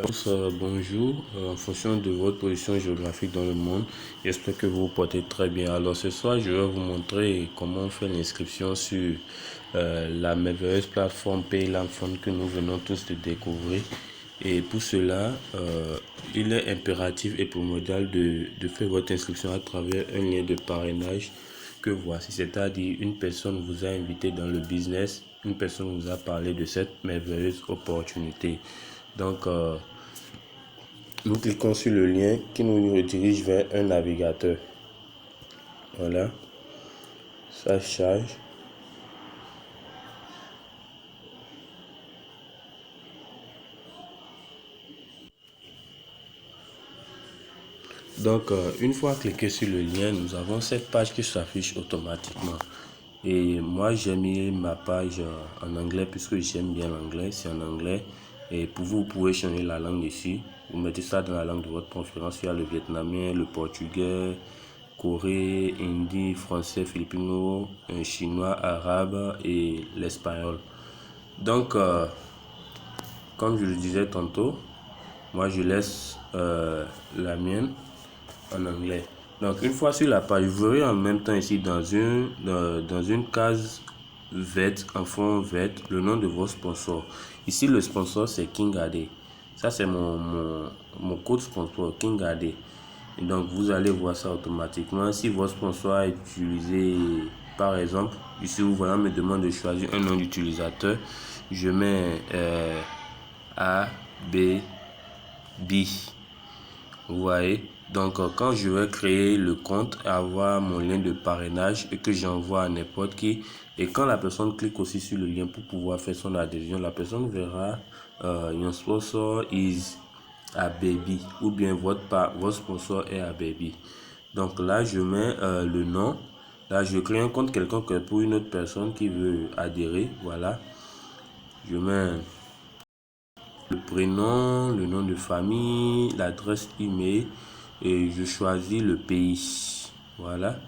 Bonjour, en fonction de votre position géographique dans le monde, j'espère que vous vous portez très bien. Alors ce soir, je vais vous montrer comment on fait l'inscription sur la merveilleuse plateforme Payland Fund que nous venons tous de découvrir. Et pour cela, il est impératif et primordial de faire votre inscription à travers un lien de parrainage que voici, c'est-à-dire une personne vous a invité dans le business, une personne vous a parlé de cette merveilleuse opportunité. Donc, nous cliquons sur le lien qui nous redirige vers un navigateur. Voilà, ça charge. Donc, une fois cliqué sur le lien, nous avons cette page qui s'affiche automatiquement. Et moi, j'ai mis ma page en anglais puisque j'aime bien l'anglais. C'est en anglais. Et pour vous, vous pouvez changer la langue ici. Vous mettez ça dans la langue de votre préférence. Il y a le vietnamien, le portugais, corée, hindi, français, philippino, chinois, arabe et l'espagnol. Donc, comme je le disais tantôt, moi je laisse la mienne en anglais. Donc une fois sur la page, vous verrez en même temps ici dans une case verte, en fond vert, le nom de vos sponsors. Ici le sponsor c'est King AD. Ça c'est mon code sponsor King AD. Et donc vous allez voir ça automatiquement. Si votre sponsor est utilisé, par exemple, ici vous voyez, on me demande de choisir un nom d'utilisateur. Je mets A, B, B. Vous voyez, donc quand je vais créer le compte, avoir mon lien de parrainage et que j'envoie à n'importe qui, et quand la personne clique aussi sur le lien pour pouvoir faire son adhésion, la personne verra your sponsor is a baby, ou bien votre sponsor est a baby. Donc là je mets le nom. Là je crée un compte quelconque pour une autre personne qui veut adhérer. Voilà, je mets le prénom, le nom de famille, l'adresse email et je choisis le pays. Voilà,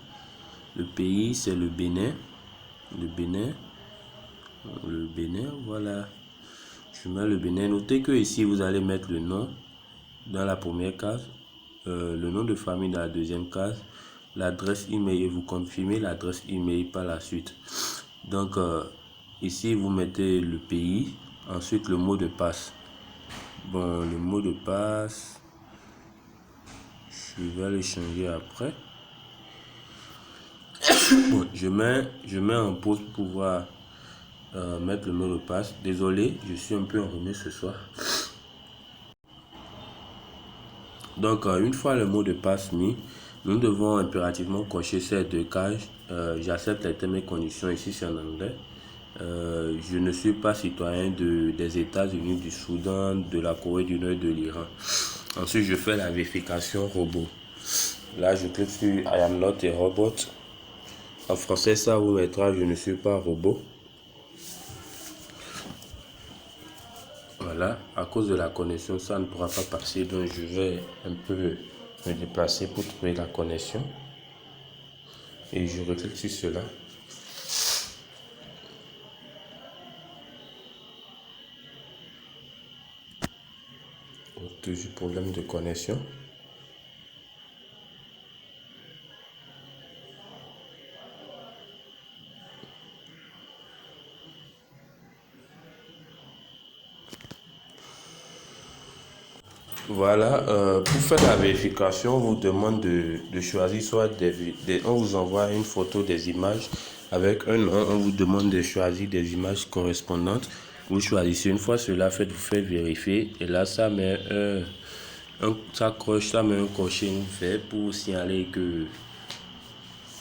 le pays c'est le Bénin. Le Bénin, voilà. Je mets le Bénin. Notez que ici vous allez mettre le nom dans la première case, le nom de famille dans la deuxième case, l'adresse email et vous confirmez l'adresse email par la suite. Donc ici vous mettez le pays, ensuite le mot de passe. Bon, le mot de passe, je vais le changer après. Bon, je mets en pause pour pouvoir mettre le mot de passe. Désolé, je suis un peu enrhumé ce soir. Donc, une fois le mot de passe mis, nous devons impérativement cocher ces deux cases. J'accepte les termes et conditions, ici c'est en anglais. Je ne suis pas citoyen des États-Unis, du Soudan, de la Corée du Nord et de l'Iran. Ensuite, je fais la vérification robot. Là, je clique sur I am not a robot. En français, ça vous mettra je ne suis pas robot. Voilà, à cause de la connexion, ça ne pourra pas passer. Donc, je vais un peu me déplacer pour trouver la connexion. Et je reclique sur cela. Toujours problème de connexion. Voilà, pour faire la vérification, on vous demande de choisir soit on vous envoie une photo des images avec un nom, on vous demande de choisir des images correspondantes. Vous choisissez, une fois cela fait, vous faites vérifier et là ça met ça met un cocher vert pour signaler que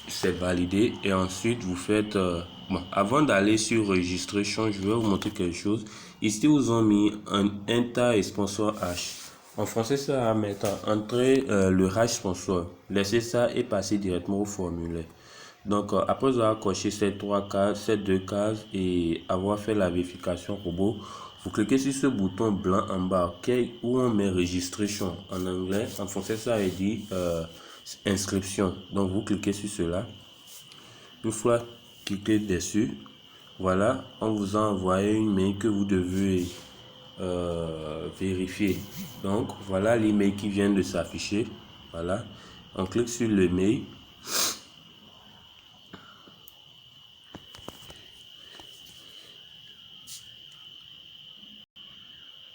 c'est validé. Et ensuite vous faites bon, avant d'aller sur registration, je vais vous montrer quelque chose. Ici vous ont mis un enter et sponsor hash. En français ça va mettre entrer le hash sponsor, laissez ça et passer directement au formulaire. Donc après avoir coché ces deux cases et avoir fait la vérification robot, vous cliquez sur ce bouton blanc en bas, où on met registration en anglais. En français ça veut dire inscription. Donc vous cliquez sur cela. Une fois cliquez dessus, voilà, on vous a envoyé une mail que vous devez vérifier. Donc voilà l'email qui vient de s'afficher. Voilà, on clique sur le mail.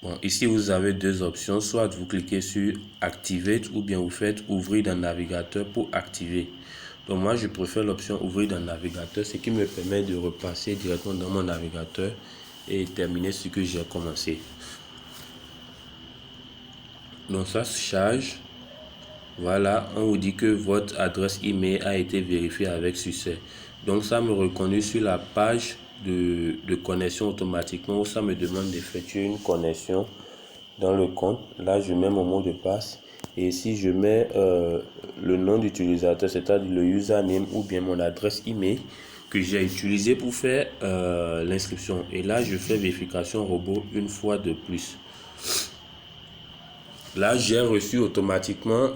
Bon, ici vous avez deux options, soit vous cliquez sur Activate ou bien vous faites ouvrir dans le navigateur pour activer. Donc moi je préfère l'option ouvrir dans le navigateur, ce qui me permet de repasser directement dans mon navigateur et terminer ce que j'ai commencé. Donc ça se charge. Voilà, on vous dit que votre adresse email a été vérifiée avec succès. Donc ça me reconnaît sur la page de connexion automatiquement où ça me demande d'effectuer une connexion dans le compte. Là, je mets mon mot de passe. Et ici, je mets le nom d'utilisateur, c'est-à-dire le username ou bien mon adresse email que j'ai utilisé pour faire l'inscription. Et là, je fais vérification robot une fois de plus. Là, j'ai reçu automatiquement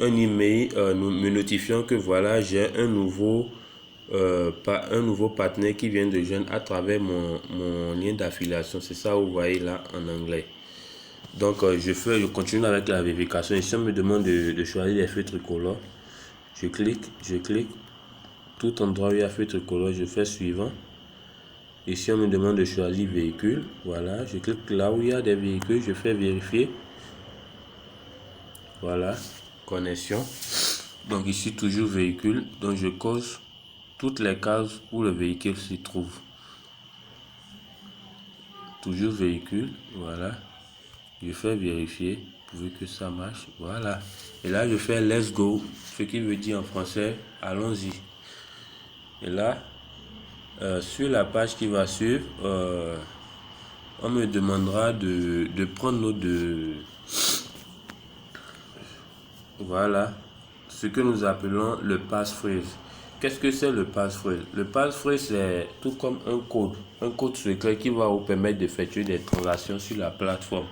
un email me notifiant que voilà, j'ai un nouveau partenaire qui vient de joindre à travers mon lien d'affiliation. C'est ça, vous voyez là en anglais. Donc, je continue avec la vérification. Ici, on me demande de choisir les feux tricolores. Je clique. Tout endroit où il y a feu tricolore, je fais suivant. Ici, on me demande de choisir véhicule. Voilà, je clique là où il y a des véhicules, je fais vérifier. Voilà, connexion. Donc ici, toujours véhicule. Donc je coche toutes les cases où le véhicule s'y trouve. Toujours véhicule, voilà. Je fais vérifier pour que ça marche. Voilà. Et là, je fais let's go, ce qui veut dire en français, allons-y. Et là, sur la page qui va suivre, on me demandera de prendre note de... Voilà, ce que nous appelons le passphrase. Qu'est-ce que c'est le passphrase? Le passphrase, c'est tout comme un code secret qui va vous permettre d'effectuer des transactions sur la plateforme.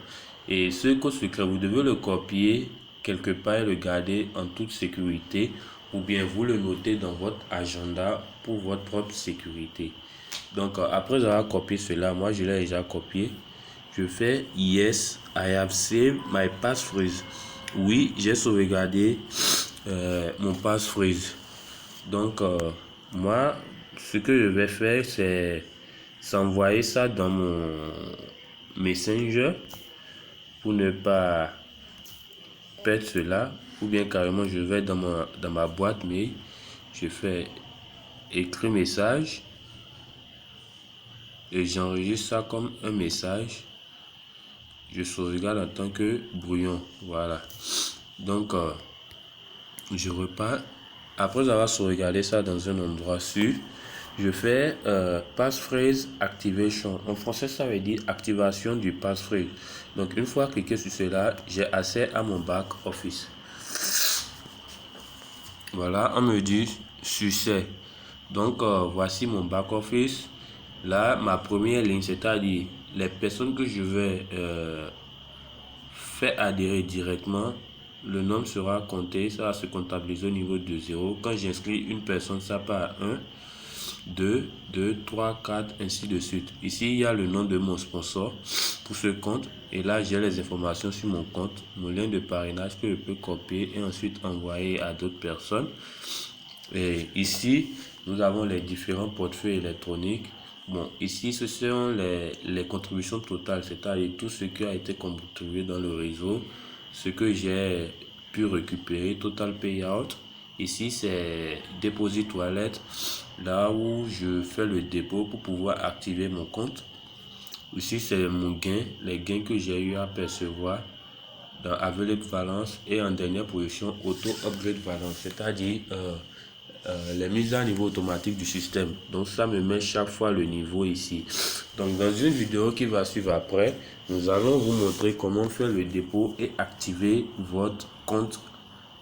Et ce code secret, vous devez le copier quelque part et le garder en toute sécurité, ou bien vous le notez dans votre agenda pour votre propre sécurité. Donc, après avoir copié cela, moi je l'ai déjà copié. Je fais Yes, I have saved my passphrase. Oui, j'ai sauvegardé mon passphrase. Donc, moi, ce que je vais faire, c'est s'envoyer ça dans mon Messenger pour ne pas perdre cela. Ou bien carrément, je vais dans ma boîte mail. Je fais écrire message et j'enregistre ça comme un message. Je sauvegarde en tant que brouillon. Voilà. Donc, je repars. Après avoir sauvegardé ça dans un endroit sûr, je fais passphrase activation. En français, ça veut dire activation du passphrase. Donc, une fois cliqué sur cela, j'ai accès à mon back office. Voilà, on me dit succès. Donc, voici mon back office. Là, ma première ligne, c'est-à-dire les personnes que je vais faire adhérer directement, le nombre sera compté, ça va se comptabiliser au niveau de 0. Quand j'inscris une personne, ça part à 1, 2, 3, 4, ainsi de suite. Ici, il y a le nom de mon sponsor pour ce compte. Et là, j'ai les informations sur mon compte, mon lien de parrainage que je peux copier et ensuite envoyer à d'autres personnes. Et ici, nous avons les différents portefeuilles électroniques. Bon, ici, ce sont les contributions totales, c'est-à-dire tout ce qui a été contribué dans le réseau, ce que j'ai pu récupérer, total payout. Ici, c'est Deposit Wallet, là où je fais le dépôt pour pouvoir activer mon compte. Ici, c'est mon gain, les gains que j'ai eu à percevoir dans Available Balance et en dernière position, Auto Upgrade Balance, c'est-à-dire les mises à niveau automatiques du système. Donc ça me met chaque fois le niveau ici. Donc dans une vidéo qui va suivre après, nous allons vous montrer comment faire le dépôt et activer votre compte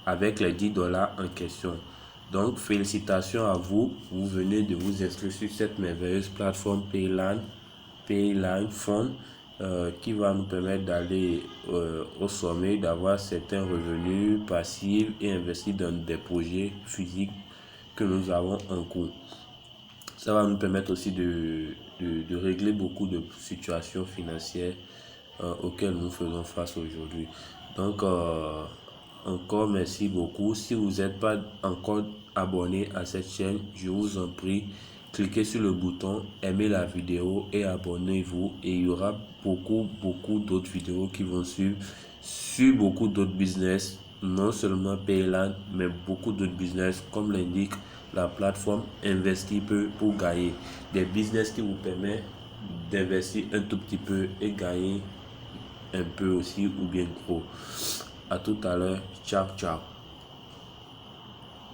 avec les 10 $ en question. Donc félicitations à vous, vous venez de vous inscrire sur cette merveilleuse plateforme Payline Fund qui va nous permettre d'aller au sommet, d'avoir certains revenus passifs et investir dans des projets physiques que nous avons en cours. Ça va nous permettre aussi de régler beaucoup de situations financières auxquels nous faisons face aujourd'hui. Donc, encore merci beaucoup. Si vous n'êtes pas encore abonné à cette chaîne, je vous en prie, cliquez sur le bouton, aimez la vidéo et abonnez-vous. Et il y aura beaucoup d'autres vidéos qui vont suivre sur beaucoup d'autres business, non seulement Payland, mais beaucoup d'autres business, comme l'indique la plateforme Investir peu pour gagner. Des business qui vous permettent d'investir un tout petit peu et gagner un peu aussi ou bien gros. À tout à l'heure. Ciao, ciao.